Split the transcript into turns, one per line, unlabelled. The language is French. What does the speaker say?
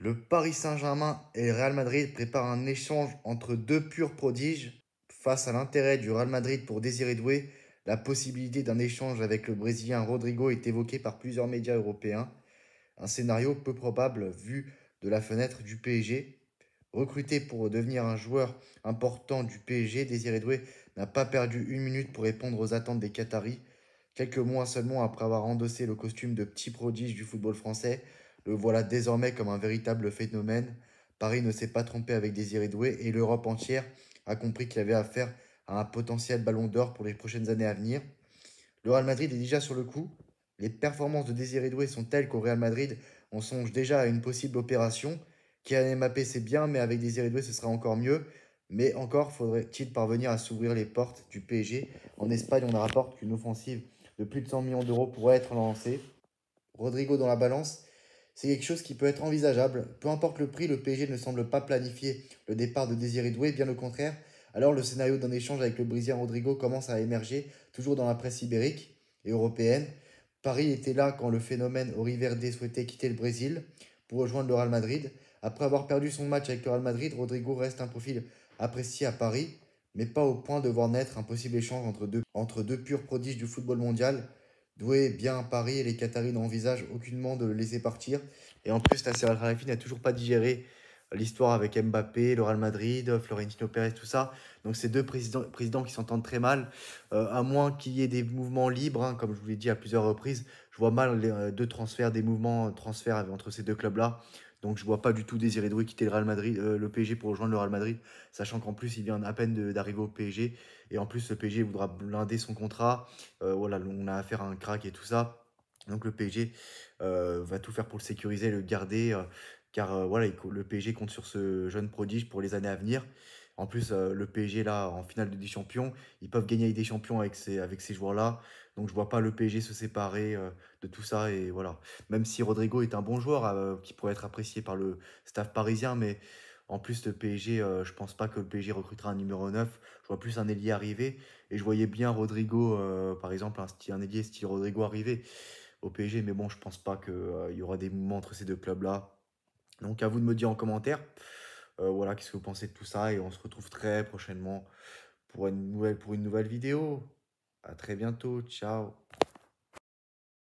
Le Paris Saint-Germain et le Real Madrid préparent un échange entre deux purs prodiges. Face à l'intérêt du Real Madrid pour Désiré Doué, la possibilité d'un échange avec le Brésilien Rodrigo est évoquée par plusieurs médias européens. Un scénario peu probable vu de la fenêtre du PSG. Recruté pour devenir un joueur important du PSG, Désiré Doué n'a pas perdu une minute pour répondre aux attentes des Qataris. Quelques mois seulement après avoir endossé le costume de petit prodige du football français, le voilà désormais comme un véritable phénomène. Paris ne s'est pas trompé avec Désiré Doué et l'Europe entière a compris qu'il avait affaire à un potentiel ballon d'or pour les prochaines années à venir. Le Real Madrid est déjà sur le coup. Les performances de Désiré Doué sont telles qu'au Real Madrid, on songe déjà à une possible opération. Kylian Mbappé, c'est bien, mais avec Désiré Doué, ce sera encore mieux. Mais encore faudrait-il parvenir à s'ouvrir les portes du PSG. En Espagne, on rapporte qu'une offensive de plus de 100 millions d'euros pourrait être lancée. Rodrigo dans la balance, c'est quelque chose qui peut être envisageable. Peu importe le prix, le PSG ne semble pas planifier le départ de Désiré Doué, bien au contraire. Alors le scénario d'un échange avec le Brésilien Rodrigo commence à émerger, toujours dans la presse ibérique et européenne. Paris était là quand le phénomène Ori Verde souhaitait quitter le Brésil pour rejoindre le Real Madrid. Après avoir perdu son match avec le Real Madrid, Rodrigo reste un profil apprécié à Paris, mais pas au point de voir naître un possible échange entre deux purs prodiges du football mondial. Doué bien à Paris et les Qataris n'envisagent aucunement de le laisser partir. Et en plus, Nasser Al-Khelaifi n'a toujours pas digéré l'histoire avec Mbappé, le Real Madrid, Florentino Pérez, tout ça. Donc c'est deux présidents qui s'entendent très mal. À moins qu'il y ait des mouvements libres, hein, comme je vous l'ai dit à plusieurs reprises, je vois mal les deux transferts, des mouvements transferts entre ces deux clubs-là. Donc je vois pas du tout Désiré Doué quitter le Real Madrid, le PSG pour rejoindre le Real Madrid, sachant qu'en plus il vient à peine d'arriver au PSG et en plus le PSG voudra blinder son contrat. Voilà, on a affaire à un crack et tout ça. Donc le PSG va tout faire pour le sécuriser, le garder, car voilà, le PSG compte sur ce jeune prodige pour les années à venir. En plus, le PSG là, en finale de des Champions, ils peuvent gagner avec des champions avec ces joueurs-là. Donc je vois pas le PSG se séparer de tout ça. Et voilà. Même si Rodrigo est un bon joueur qui pourrait être apprécié par le staff parisien, mais en plus le PSG, je pense pas que le PSG recrutera un numéro 9. Je vois plus un ailier arriver. Et je voyais bien Rodrigo, par exemple, un ailier style Rodrigo arriver au PSG. Mais bon, je pense pas qu'il y aura des mouvements entre ces deux clubs-là. Donc à vous de me dire en commentaire, voilà, qu'est-ce que vous pensez de tout ça. Et on se retrouve très prochainement pour une nouvelle vidéo. À très bientôt. Ciao.